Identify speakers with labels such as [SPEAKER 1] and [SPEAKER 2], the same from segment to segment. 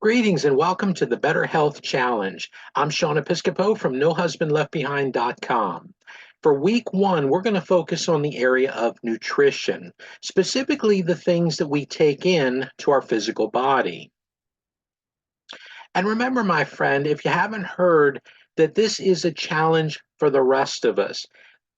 [SPEAKER 1] Greetings and welcome to the Better Health Challenge. I'm Sean Episcopo from NoHusbandLeftBehind.com. For week one, we're going to focus on the area of nutrition, specifically the things that we take in to our physical body. And remember, my friend, if you haven't heard, that this is a challenge for the rest of us.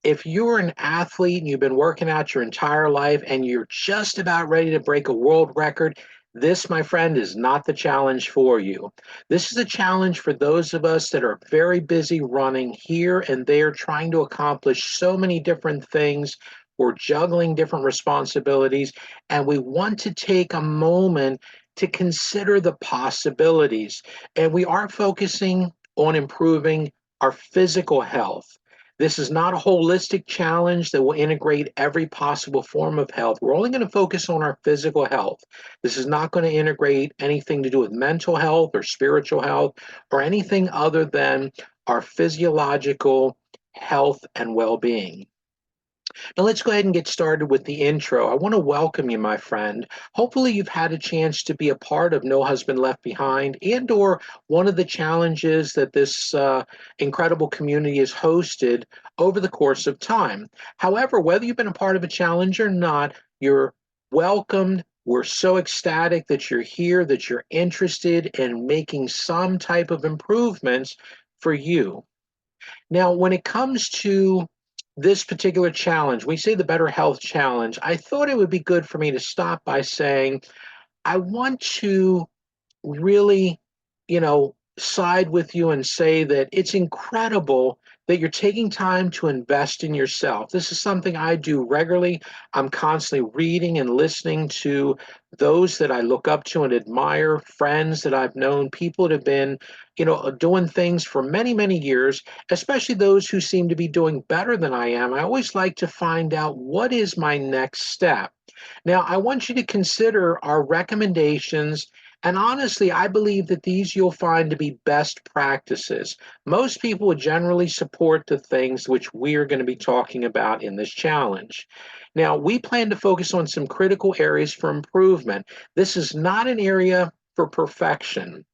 [SPEAKER 1] If you're an athlete and you've been working out your entire life and you're just about ready to break a world record, this, my friend, is not the challenge for you. This is a challenge for those of us that are very busy running here and there, trying to accomplish so many different things. We're juggling different responsibilities, and we want to take a moment to consider the possibilities. And we are focusing on improving our physical health. This is not a holistic challenge that will integrate every possible form of health. We're only going to focus on our physical health. This is not going to integrate anything to do with mental health or spiritual health or anything other than our physiological health and well being. Now let's go ahead and get started with the intro. I want to welcome you, my friend. Hopefully you've had a chance to be a part of No Husband Left Behind and or one of the challenges that this incredible community has hosted over the course of time. However, whether you've been a part of a challenge or not, you're welcomed. We're so ecstatic that you're here, that you're interested in making some type of improvements for you. Now, when it comes to this particular challenge, we say the Better Health Challenge, I thought it would be good for me to stop by saying, I want to really, side with you and say that it's incredible that you're taking time to invest in yourself. This is something I do regularly. I'm constantly reading and listening to those that I look up to and admire, friends that I've known, people that have been, doing things for many, many years, especially those who seem to be doing better than I am. I always like to find out what is my next step. Now, I want you to consider our recommendations, and honestly, I believe that these you'll find to be best practices. Most people would generally support the things which we are going to be talking about in this challenge. Now, we plan to focus on some critical areas for improvement. This is not an area for perfection.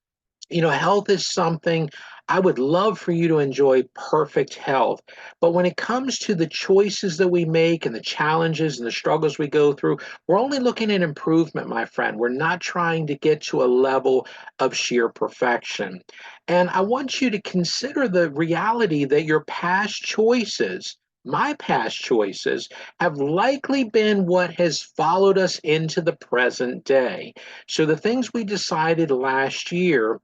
[SPEAKER 1] Health is something I would love for you to enjoy perfect health. But when it comes to the choices that we make and the challenges and the struggles we go through, we're only looking at improvement, my friend. We're not trying to get to a level of sheer perfection. And I want you to consider the reality that your past choices, my past choices, have likely been what has followed us into the present day. So the things we decided last year,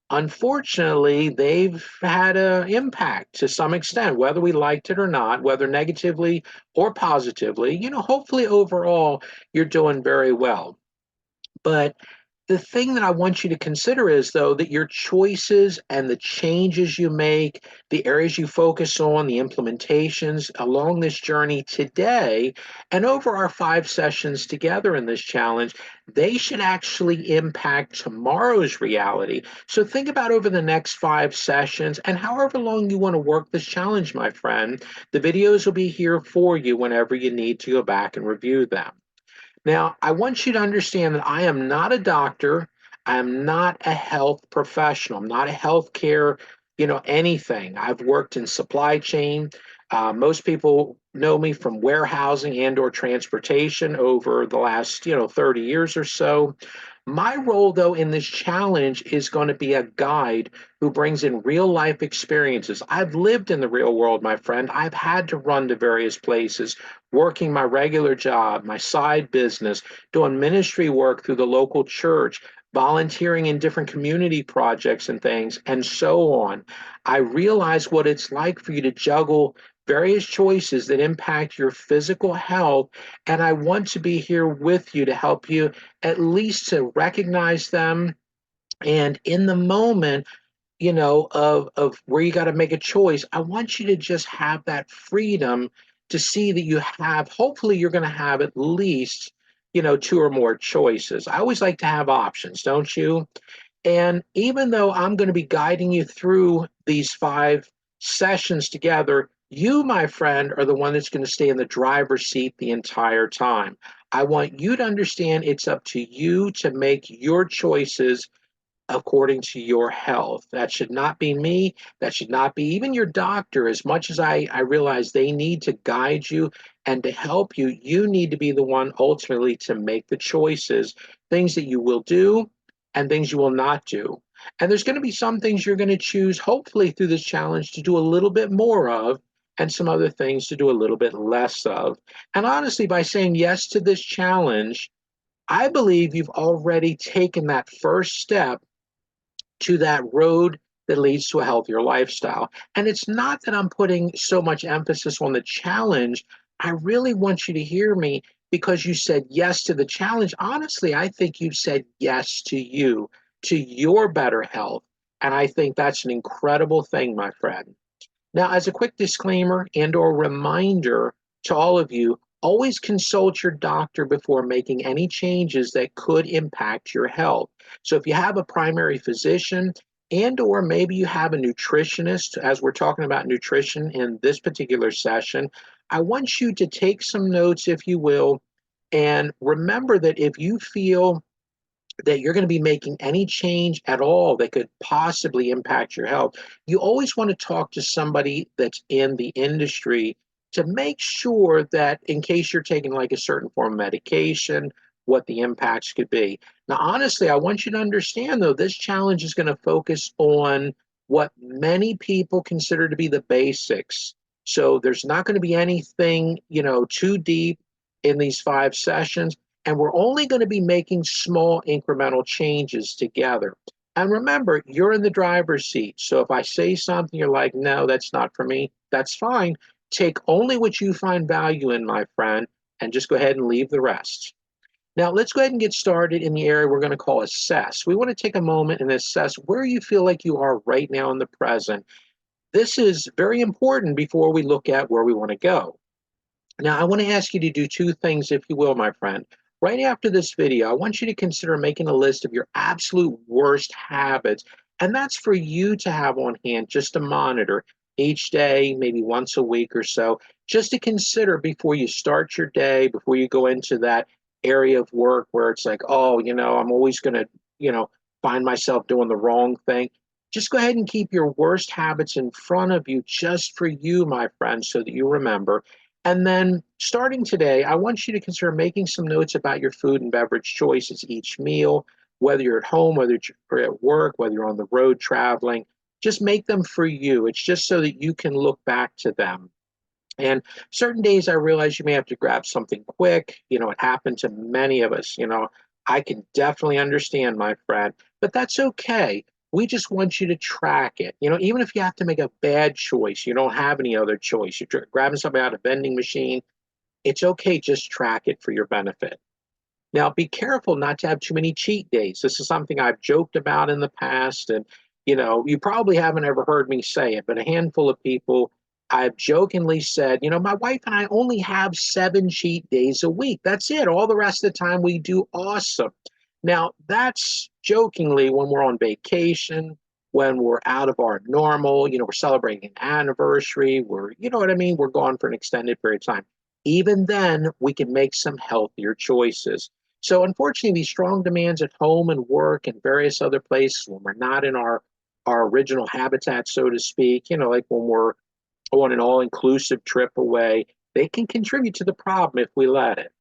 [SPEAKER 1] unfortunately, they've had an impact to some extent, whether we liked it or not, whether negatively or positively. Hopefully overall, you're doing very well. But the thing that I want you to consider is, though, that your choices and the changes you make, the areas you focus on, the implementations along this journey today, and over our 5 sessions together in this challenge, they should actually impact tomorrow's reality. So think about over the next 5 sessions and however long you want to work this challenge, my friend. The videos will be here for you whenever you need to go back and review them. Now, I want you to understand that I am not a doctor. I am not a health professional. I'm not a healthcare, anything. I've worked in supply chain. Most people know me from warehousing and or transportation over the last, 30 years or so. My role, though, in this challenge is going to be a guide who brings in real life experiences. I've lived in the real world, my friend. I've had to run to various places, working my regular job, my side business, doing ministry work through the local church, volunteering in different community projects and things, and so on. I realize what it's like for you to juggle various choices that impact your physical health, and I want to be here with you to help you at least to recognize them. And in the moment, of where you got to make a choice, I want you to just have that freedom to see that you have, hopefully, you're going to have at least, two or more choices. I always like to have options, don't you? And even though I'm going to be guiding you through these 5 sessions together, you, my friend, are the one that's going to stay in the driver's seat the entire time. I want you to understand it's up to you to make your choices according to your health. That should not be me. That should not be even your doctor. As much as I realize they need to guide you and to help you, you need to be the one ultimately to make the choices, things that you will do and things you will not do. And there's going to be some things you're going to choose, hopefully through this challenge, to do a little bit more of, and some other things to do a little bit less of. And honestly, by saying yes to this challenge, I believe you've already taken that first step to that road that leads to a healthier lifestyle. And it's not that I'm putting so much emphasis on the challenge. I really want you to hear me because you said yes to the challenge. Honestly, I think you've said yes to you, to your better health. And I think that's an incredible thing, my friend. Now, as a quick disclaimer and or reminder to all of you, always consult your doctor before making any changes that could impact your health. So if you have a primary physician and or maybe you have a nutritionist, as we're talking about nutrition in this particular session, I want you to take some notes, if you will, and remember that if you feel that you're going to be making any change at all that could possibly impact your health, you always want to talk to somebody that's in the industry to make sure that in case you're taking like a certain form of medication, what the impacts could be. Now, honestly, I want you to understand though, this challenge is going to focus on what many people consider to be the basics. So there's not going to be anything, too deep in these 5 sessions, and we're only going to be making small incremental changes together. And remember, you're in the driver's seat. So if I say something, you're like, no, that's not for me, that's fine. Take only what you find value in, my friend, and just go ahead and leave the rest. Now, let's go ahead and get started in the area we're going to call assess. We want to take a moment and assess where you feel like you are right now in the present. This is very important before we look at where we want to go. Now, I want to ask you to do 2 things, if you will, my friend. Right after this video, I want you to consider making a list of your absolute worst habits, and that's for you to have on hand just to monitor each day, maybe once a week or so, just to consider before you start your day, before you go into that area of work where it's like, oh, I'm always going to, find myself doing the wrong thing. Just go ahead and keep your worst habits in front of you just for you, my friend, so that you remember. And then starting today, I want you to consider making some notes about your food and beverage choices each meal, whether you're at home, whether you're at work, whether you're on the road traveling. Just make them for you. It's just so that you can look back to them. And certain days I realize you may have to grab something quick. It happened to many of us. I can definitely understand, my friend, but that's okay. We just want you to track it. Even if you have to make a bad choice, you don't have any other choice. You're grabbing something out of a vending machine. It's okay. Just track it for your benefit. Now, be careful not to have too many cheat days. This is something I've joked about in the past, and you probably haven't ever heard me say it, but a handful of people I've jokingly said, my wife and I only have 7 cheat days a week. That's it. All the rest of the time we do awesome. Now, that's jokingly when we're on vacation, when we're out of our normal, we're celebrating an anniversary, you know what I mean? We're gone for an extended period of time. Even then, we can make some healthier choices. So unfortunately, these strong demands at home and work and various other places when we're not in our original habitat, so to speak, like when we're on an all-inclusive trip away, they can contribute to the problem if we let it.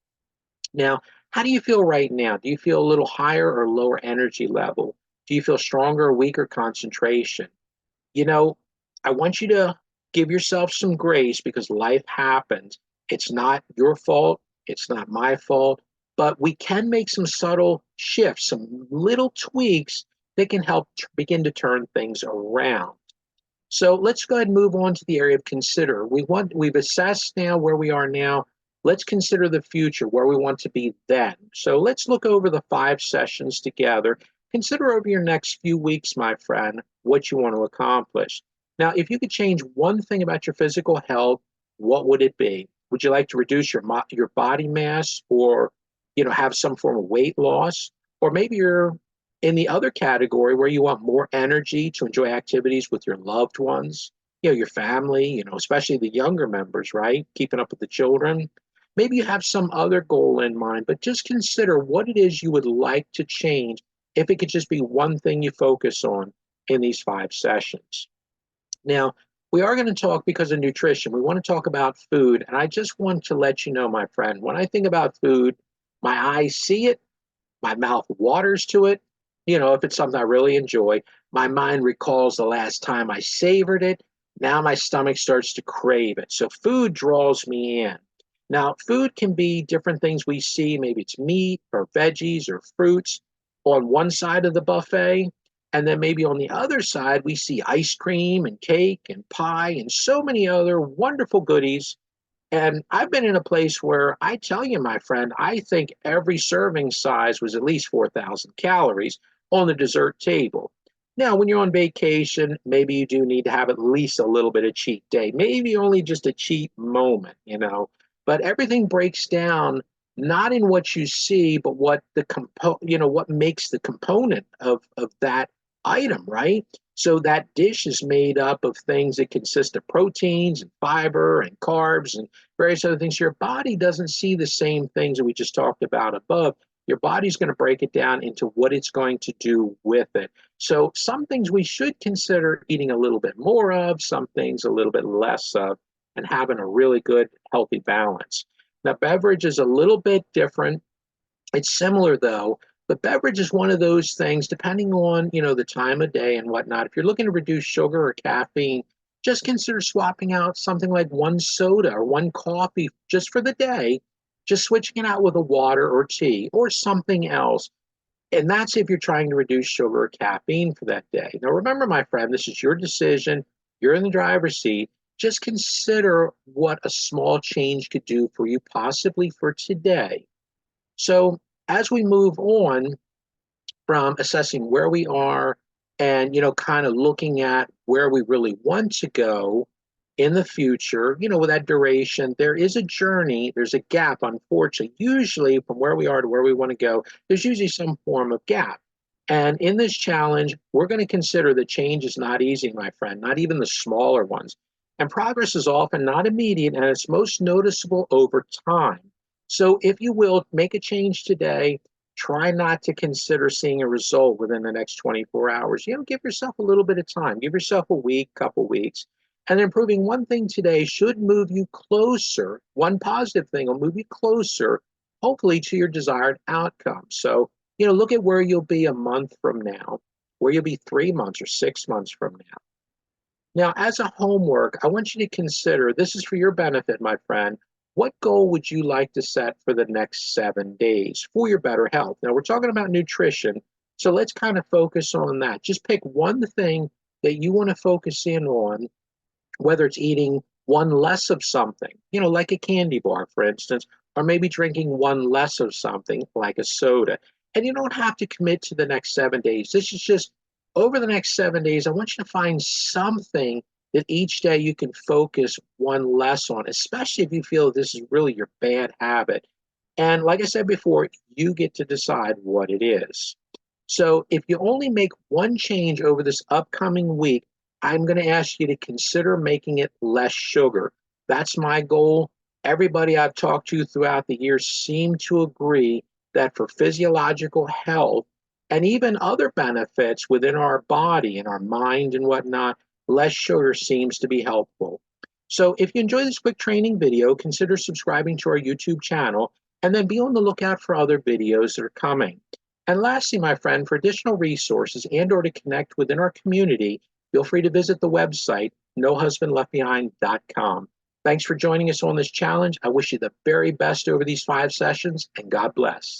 [SPEAKER 1] Now, how do you feel right now? Do you feel a little higher or lower energy level? Do you feel stronger or weaker concentration? You know, I want you to give yourself some grace because life happens. It's not your fault. It's not my fault. But we can make some subtle shifts, some little tweaks that can help begin to turn things around. So let's go ahead and move on to the area of consider. We've assessed now where we are now. Let's consider the future, where we want to be then. So let's look over the 5 sessions together. Consider over your next few weeks, my friend, what you want to accomplish. Now, if you could change one thing about your physical health, what would it be? Would you like to reduce your body mass, or have some form of weight loss? Or maybe you're in the other category where you want more energy to enjoy activities with your loved ones, your family, especially the younger members, right? Keeping up with the children. Maybe you have some other goal in mind, but just consider what it is you would like to change if it could just be one thing you focus on in these 5 sessions. Now, we are going to talk because of nutrition. We want to talk about food. And I just want to let you know, my friend, when I think about food, my eyes see it, my mouth waters to it. If it's something I really enjoy, my mind recalls the last time I savored it. Now my stomach starts to crave it. So food draws me in. Now, food can be different things we see. Maybe it's meat or veggies or fruits on one side of the buffet. And then maybe on the other side, we see ice cream and cake and pie and so many other wonderful goodies. And I've been in a place where I tell you, my friend, I think every serving size was at least 4,000 calories on the dessert table. Now, when you're on vacation, maybe you do need to have at least a little bit of cheat day, maybe only just a cheat moment. But everything breaks down not in what you see, but what what makes the component of that item, right? So that dish is made up of things that consist of proteins and fiber and carbs and various other things. Your body doesn't see the same things that we just talked about above. Your body's going to break it down into what it's going to do with it. So some things we should consider eating a little bit more of, some things a little bit less of, and having a really good, healthy balance. Now, beverage is a little bit different. It's similar though, but beverage is one of those things, depending on, the time of day and whatnot. If you're looking to reduce sugar or caffeine, just consider swapping out something like one soda or one coffee just for the day, just switching it out with a water or tea or something else. And that's if you're trying to reduce sugar or caffeine for that day. Now, remember, my friend, this is your decision. You're in the driver's seat. Just consider what a small change could do for you, possibly for today. So as we move on from assessing where we are and, kind of looking at where we really want to go in the future, with that duration, there is a journey, there's a gap, unfortunately. Usually from where we are to where we want to go, there's usually some form of gap. And in this challenge, we're going to consider that change is not easy, my friend, not even the smaller ones. And progress is often not immediate and it's most noticeable over time. So if you will, make a change today. Try not to consider seeing a result within the next 24 hours. Give yourself a little bit of time. Give yourself a week, couple weeks. And improving one thing today should move you closer. One positive thing will move you closer, hopefully, to your desired outcome. So, look at where you'll be a month from now, where you'll be 3 months or 6 months from now. Now, as a homework, I want you to consider, this is for your benefit, my friend. What goal would you like to set for the next 7 days for your better health? Now, we're talking about nutrition, so let's kind of focus on that. Just pick one thing that you want to focus in on, whether it's eating one less of something, like a candy bar, for instance, or maybe drinking one less of something like a soda. And you don't have to commit to the next 7 days. This is just over the next 7 days. I want you to find something that each day you can focus one less on, especially if you feel this is really your bad habit. And like I said before, you get to decide what it is. So if you only make one change over this upcoming week, I'm going to ask you to consider making it less sugar. That's my goal. Everybody I've talked to throughout the years seem to agree that for physiological health and even other benefits within our body and our mind and whatnot, less sugar seems to be helpful. So if you enjoy this quick training video, consider subscribing to our YouTube channel and then be on the lookout for other videos that are coming. And lastly, my friend, for additional resources and or to connect within our community, feel free to visit the website, nohusbandleftbehind.com. Thanks for joining us on this challenge. I wish you the very best over these 5 sessions, and God bless.